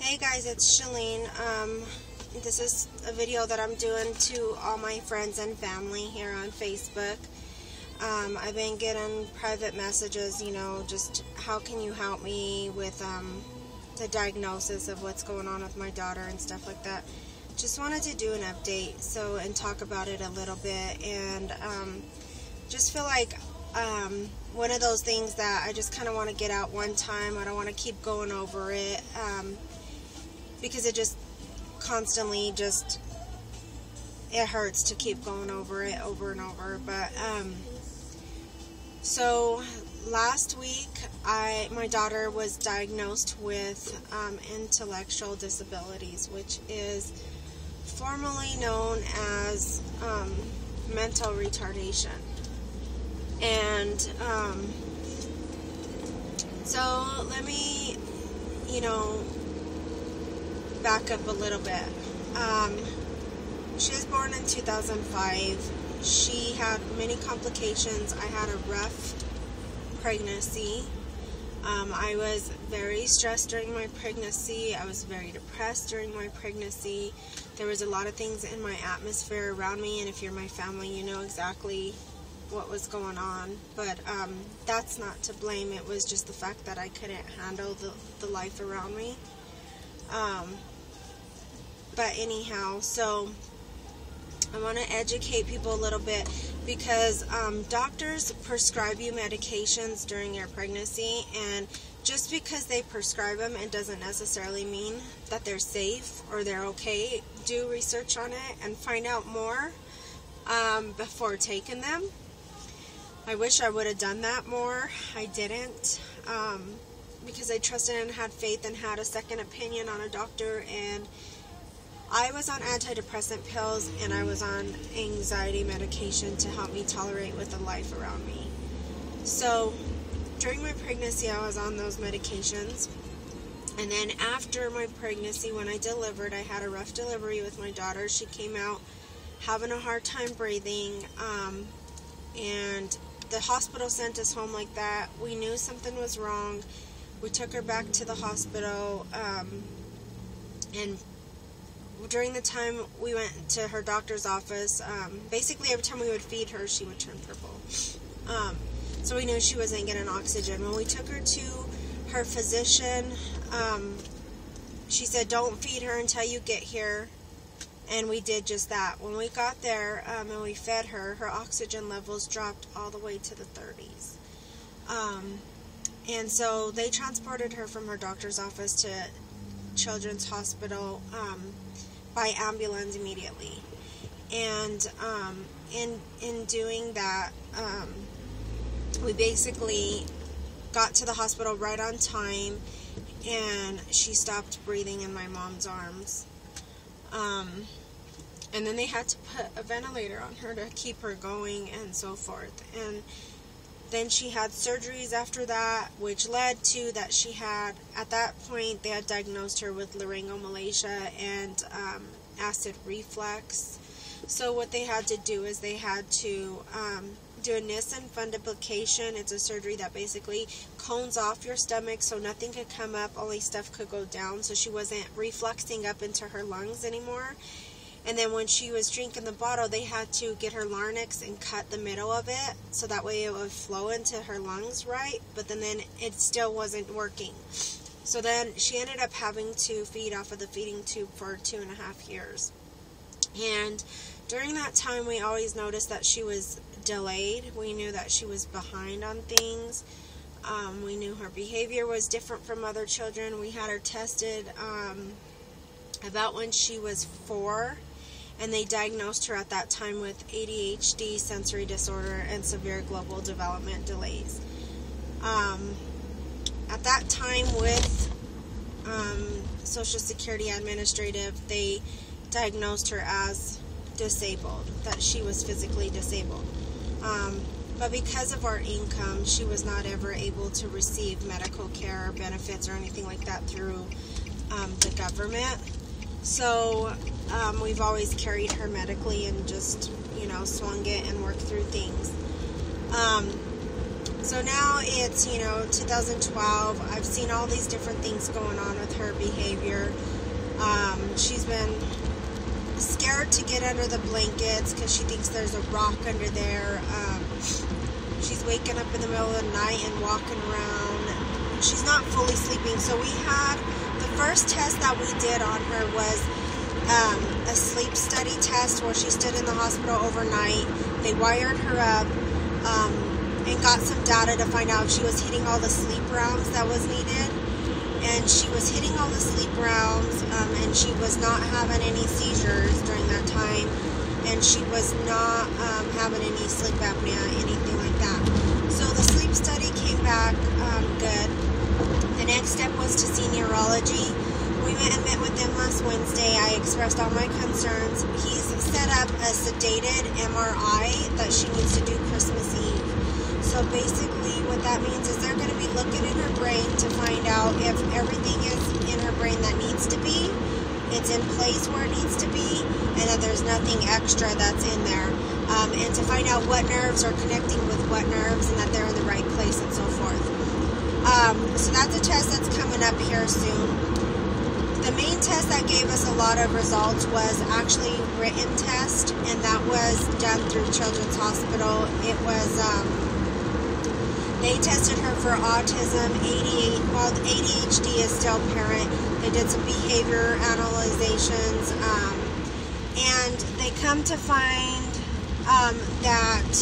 Hey guys, it's Shalene. This is a video that I'm doing to all my friends and family here on Facebook. I've been getting private messages, just how can you help me with the diagnosis of what's going on with my daughter and stuff like that. Just wanted to do an update and talk about it a little bit, and just feel like one of those things that I just kind of want to get out one time. I don't want to keep going over it because it just constantly it hurts to keep going over it over and over. But so last week my daughter was diagnosed with intellectual disabilities, which is formerly known as mental retardation. And so let me back up a little bit. She was born in 2005. She had many complications. I had a rough pregnancy. I was very stressed during my pregnancy. I was very depressed during my pregnancy. There was a lot of things in my atmosphere around me, and if you're my family, you know exactly what was going on. But that's not to blame. It was just the fact that I couldn't handle the life around me. But anyhow, so I want to educate people a little bit, because doctors prescribe you medications during your pregnancy, and just because they prescribe them, it doesn't necessarily mean that they're safe or they're okay. Do research on it and find out more before taking them. I wish I would have done that more. I didn't, because I trusted and had faith and had a second opinion on a doctor, and I was on antidepressant pills and I was on anxiety medication to help me tolerate with the life around me. So during my pregnancy, I was on those medications, and then after my pregnancy, when I delivered, I had a rough delivery with my daughter. She came out having a hard time breathing, and the hospital sent us home like that. We knew something was wrong. We took her back to the hospital, and during the time we went to her doctor's office, basically every time we would feed her, she would turn purple. So we knew she wasn't getting oxygen. When we took her to her physician, she said, "Don't feed her until you get here." And we did just that. When we got there and we fed her, her oxygen levels dropped all the way to the 30s. And so they transported her from her doctor's office to Children's Hospital by ambulance immediately. And in doing that, we basically got to the hospital right on time, and she stopped breathing in my mom's arms. And then they had to put a ventilator on her to keep her going and so forth. And then she had surgeries after that, which led to that she had, at that point, they had diagnosed her with laryngomalacia and acid reflux. So what they had to do is they had to do a Nissen fundoplication. It's a surgery that basically cones off your stomach so nothing could come up, only stuff could go down, so she wasn't refluxing up into her lungs anymore. And then when she was drinking the bottle, they had to get her larynx and cut the middle of it so that way it would flow into her lungs right, but then it still wasn't working. So then she ended up having to feed off of the feeding tube for 2.5 years. And during that time, we always noticed that she was delayed. We knew that she was behind on things. We knew her behavior was different from other children. We had her tested about when she was 4, and they diagnosed her at that time with ADHD, sensory disorder, and severe global development delays. At that time, with Social Security Administrative, they diagnosed her as disabled, that she was physically disabled. But because of our income, she was not ever able to receive medical care or benefits or anything like that through the government. So we've always carried her medically and just, swung it and worked through things. So now it's, 2012. I've seen all these different things going on with her behavior. She's been scared to get under the blankets because she thinks there's a rock under there. She's waking up in the middle of the night and walking around. She's not fully sleeping. So we had the first test that we did on her was a sleep study test where she stood in the hospital overnight. They wired her up and got some data to find out if she was hitting all the sleep rounds that was needed. And she was hitting all the sleep rounds, and she was not having any seizures during that time, and she was not having any sleep apnea, anything like that. So the sleep study came back good. The next step was to see neurology. We went and met with them last Wednesday. I expressed all my concerns. He's set up a sedated MRI that she needs to do Christmas Eve. So basically what that means is they're going to be looking in her brain to find out if everything is in her brain that needs to be, it's in place where it needs to be, and that there's nothing extra that's in there. And to find out what nerves are connecting with what nerves and that they're in the right place and so forth. So that's a test that's coming up here soon. The main test that gave us a lot of results was actually written test, and that was done through Children's Hospital. It was, they tested her for autism, ADHD is still apparent. They did some behavior analyzations, and they come to find that,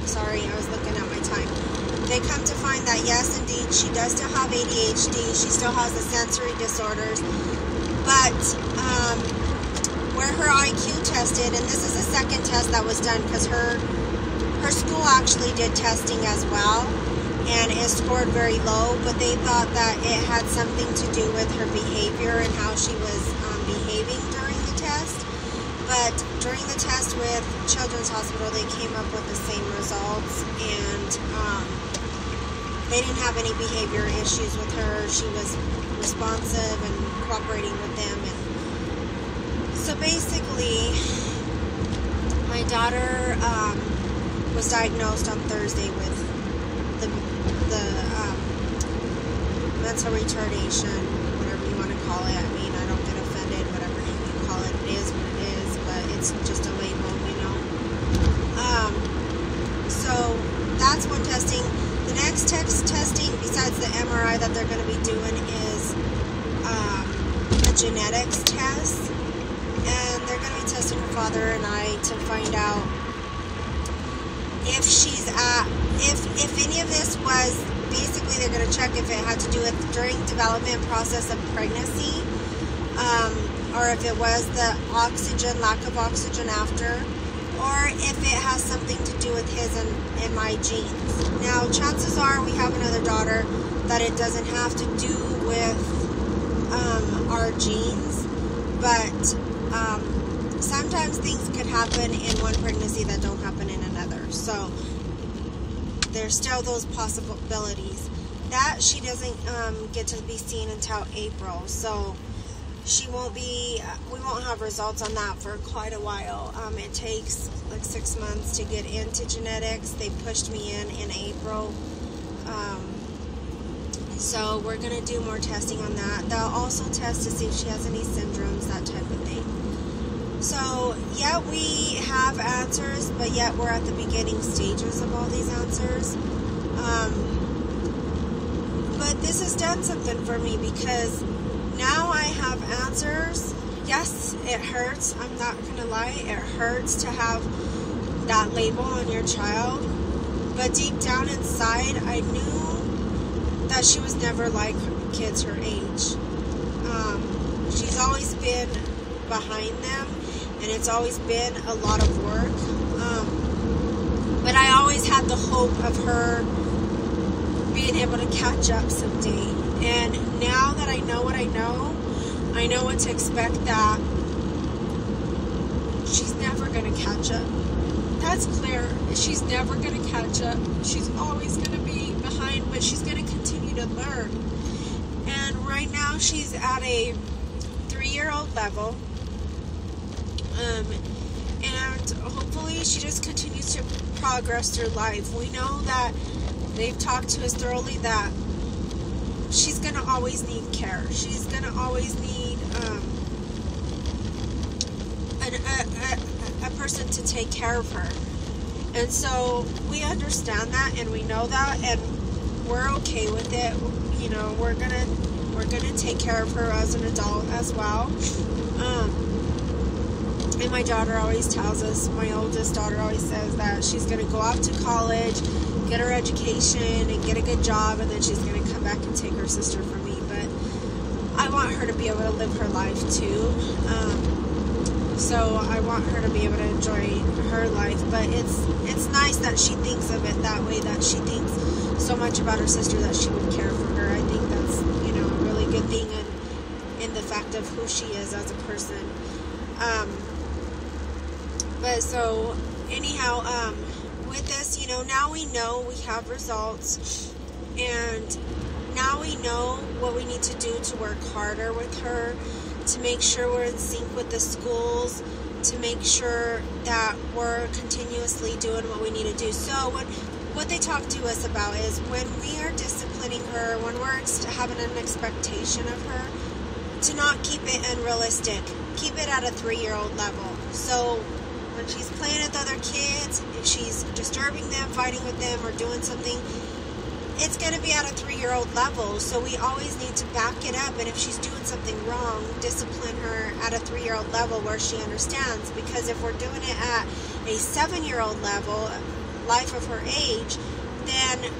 sorry, I was looking at my time. They come to find that yes, indeed, she does still have ADHD. She still has the sensory disorders. But where her IQ tested, and this is the second test that was done because her school actually did testing as well, and it scored very low, but they thought that it had something to do with her behavior and how she was behaving during the test. But during the test with Children's Hospital, they came up with the same results, and they didn't have any behavior issues with her. She was responsive and cooperating with them. And so basically, my daughter was diagnosed on Thursday with the mental retardation, whatever you want to call it. I mean, I don't get offended, whatever you call it. It is what it is, but it's just a label, So that's one testing. The next testing, besides the MRI that they're going to be doing, is a genetics test, and they're going to be testing her father and I to find out if she's if any of this was, basically they're going to check if it had to do with during development process of pregnancy, or if it was the oxygen, lack of oxygen after, or if it has something to do with his and my genes. Now, chances are we have another daughter that it doesn't have to do with our genes, but sometimes things could happen in one pregnancy that don't happen in another. So there's still those possibilities. That she doesn't get to be seen until April, so she won't be, we won't have results on that for quite a while. It takes like 6 months to get into genetics. They pushed me in April. So we're going to do more testing on that. They'll also test to see if she has any syndromes, that type of thing. So, yeah, we have answers, but yet we're at the beginning stages of all these answers. But this has done something for me because now I have answers. Yes, it hurts. I'm not going to lie. It hurts to have that label on your child. But deep down inside, I knew that she was never like kids her age. She's always been behind them, and it's always been a lot of work. But I always had the hope of her being able to catch up someday. And now that I know what I know what to expect, that she's never going to catch up. That's clear. She's never going to catch up. She's always going to be behind, but she's going to continue to learn. And right now she's at a 3-year-old level. And hopefully she just continues to progress through life. We know that they've talked to us thoroughly that she's going to always need care. She's going to always need a person to take care of her. And so we understand that, and we know that, and we're okay with it. You know, we're gonna take care of her as an adult as well. And my daughter always tells us, my oldest daughter always says that she's gonna go off to college, get her education, and get a good job, and then she's gonna come back and take her sister from me. But I want her to be able to live her life too. So I want her to be able to enjoy her life, but it's nice that she thinks of it that way, that she thinks so much about her sister that she would care for her. I think that's, you know, a really good thing in the fact of who she is as a person. But so anyhow, with this, you know, now we know we have results, and now we know what we need to do to work harder with her, to make sure we're in sync with the schools, to make sure that we're continuously doing what we need to do. So what they talk to us about is when we are disciplining her, when we're having an expectation of her, to not keep it unrealistic. Keep it at a 3-year-old level. So when she's playing with other kids, if she's disturbing them, fighting with them, or doing something, it's going to be at a 3-year-old level. So we always need to back it up, and if she's doing something wrong, discipline her at a 3-year-old level where she understands. Because if we're doing it at a 7-year-old level, life of her age, then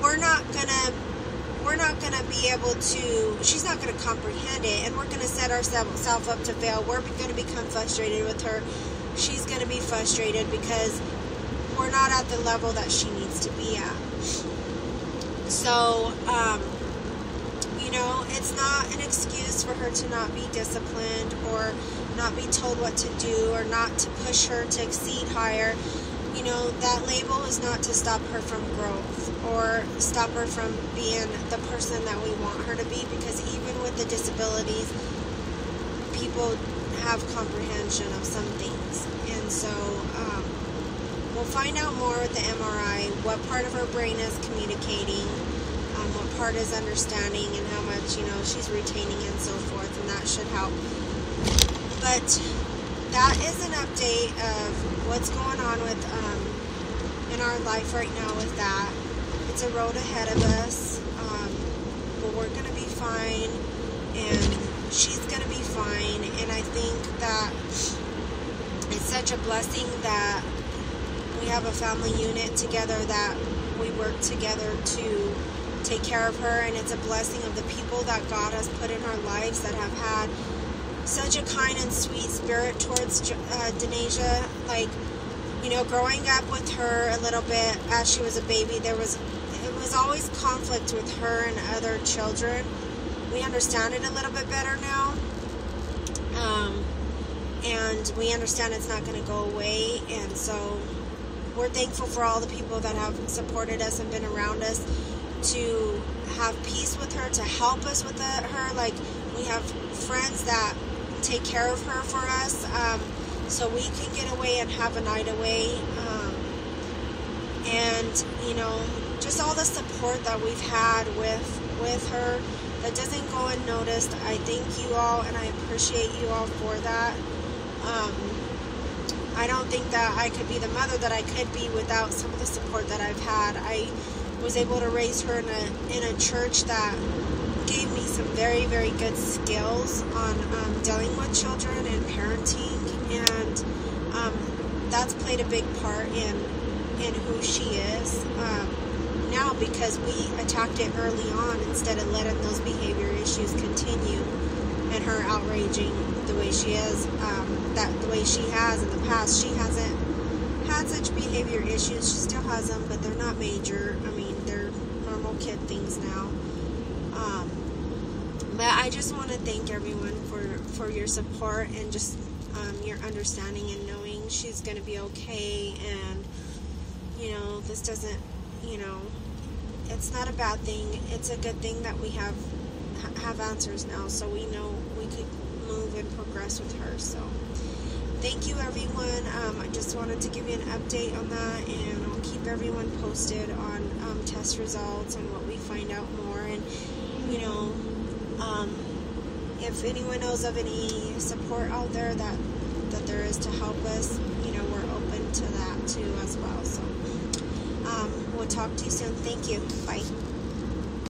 we're not gonna be able to, she's not gonna comprehend it, and we're gonna set ourselves up to fail. We're gonna become frustrated with her. She's gonna be frustrated because we're not at the level that she needs to be at. So, you know, it's not an excuse for her to not be disciplined or not be told what to do or not to push her to exceed higher. You know, that label is not to stop her from growth or stop her from being the person that we want her to be, because even with the disabilities, people have comprehension of some things. And so we'll find out more with the MRI what part of her brain is communicating, what part is understanding, and how much, you know, she's retaining and so forth, and that should help. But that is an update of what's going on with in our life right now with that. It's a road ahead of us, but we're going to be fine, and she's going to be fine. And I think that it's such a blessing that we have a family unit together, that we work together to take care of her, and it's a blessing of the people that God has put in our lives that have had such a kind and sweet spirit towards Denasia. Like, you know, growing up with her a little bit as she was a baby, it was always conflict with her and other children. We understand it a little bit better now, and we understand it's not going to go away. And so we're thankful for all the people that have supported us and been around us to have peace with her, to help us with her. Like, we have friends that take care of her for us, so we can get away and have a night away, and, you know, just all the support that we've had with her that doesn't go unnoticed. I thank you all, and I appreciate you all for that. I don't think that I could be the mother that I could be without some of the support that I've had. I was able to raise her in a church that gave me some very, very good skills on dealing with children and parenting, and that's played a big part in who she is now, because we attacked it early on instead of letting those behavior issues continue and her outraging the way she is, the way she has in the past. She hasn't had such behavior issues. She still has them, but they're not major. I mean, they're normal kid things now. But I just want to thank everyone for your support and just your understanding and knowing she's going to be okay. And, you know, this doesn't, you know, it's not a bad thing. It's a good thing that we have answers now, so we know we could move and progress with her. So thank you, everyone. I just wanted to give you an update on that, and I'll keep everyone posted on test results and what we find out more. And, you know, if anyone knows of any support out there that there is to help us, you know, we're open to that too as well. So we'll talk to you soon. Thank you. Bye.